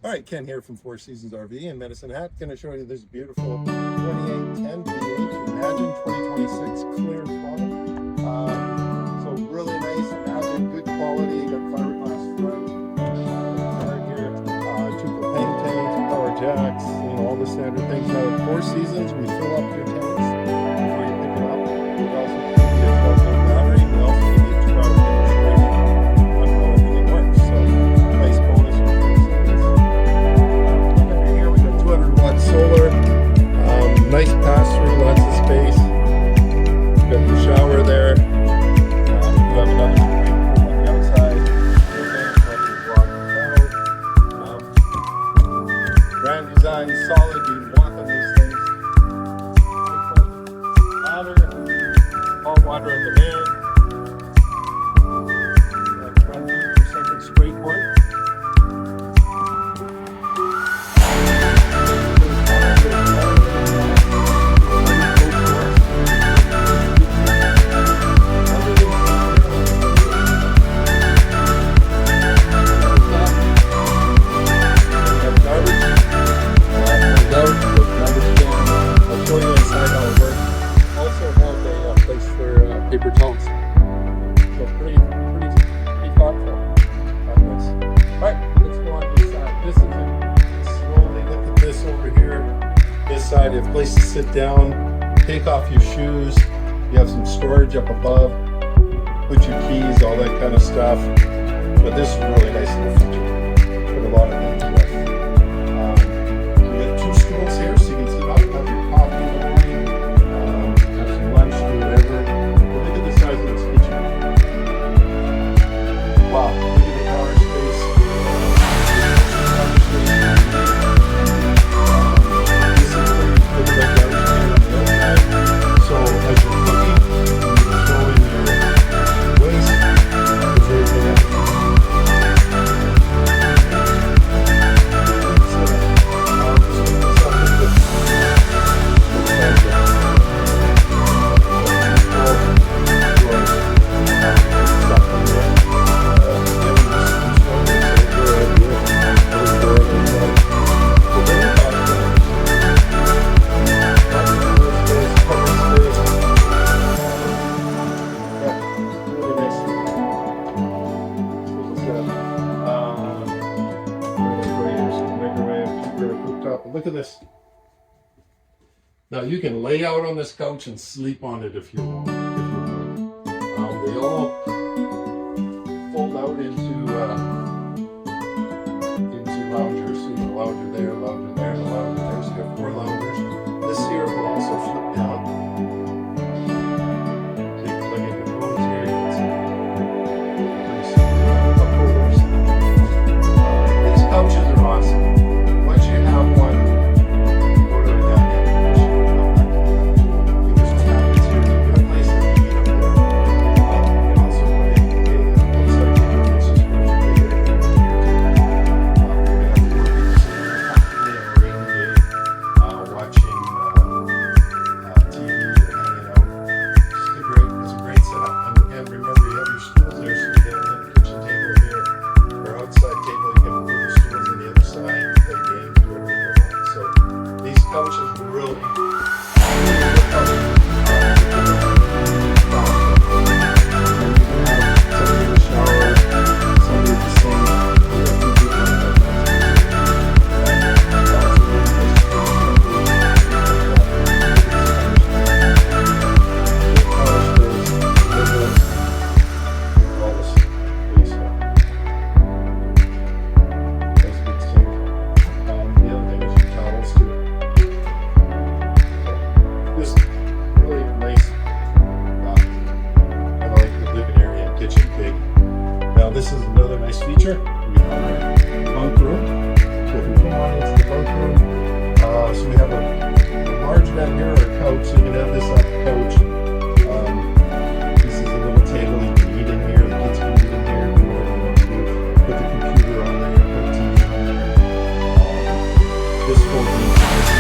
All right, Ken here from Four Seasons RV in Medicine Hat. Going to show you this beautiful 2810 V8 Imagine 2026 clearance model. So really nice Imagine, good quality. Got fiberglass front, car here, two propane tanks, power jacks, all the standard things. Now at Four Seasons, we fill up your tanks before you pick it up. We also give you a 12-volt battery. We also give you a 2-hour demonstration on how everything works. So nice bonus for Four Seasons. Under here we got 200-watt solar, nice pass-through, lots of space. We've got the shower there. We have another swimming pool on the outside. Brand design, solid. You walk on these things. Ladder, hot water in the van. Front feet for second straight point. Paper towels. So pretty thoughtful on this. Alright, let's go on this side. This is slowly look at this over here. This side, you have a place to sit down, take off your shoes. You have some storage up above, put your keys, all that kind of stuff. But this is really nice little feature. Put a lot of things with. We have two stools here, so you can sit up, have your coffee in the morning, have some lunch, do whatever. Size of this kitchen. Wow, look at the counter space. This is where you put the garbage can on the outside. So as you're cooking, you throw in your waste, put everything in. Look at this. Now you can lay out on this couch and sleep on it if you want. They all fold out into loungers. So you have a lounger there, lounger there, and a lounger there. So you have 4 loungers. This here will also flip down. So you can plug in your phones here. You can see cup holders. These couches are awesome. Once you have one, this is another nice feature. We have our bunk room. So if we come on into the bunk room, so we have a large bed here, or a couch, so you can have this on the couch. This is a little table you can eat in here. The kids can eat in here. Do whatever you want to do. Put the computer on there, put the TV on there. This folds into this.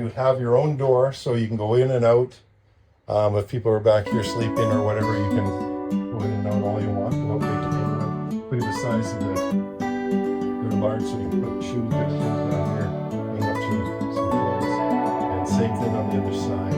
you have your own door, so you can go in and out. If people are back here sleeping or whatever, you can go in and out all you want without making anyone. Look at the size of they're large, so you can put shoes and things down here, hang up some clothes. And same thing on the other side.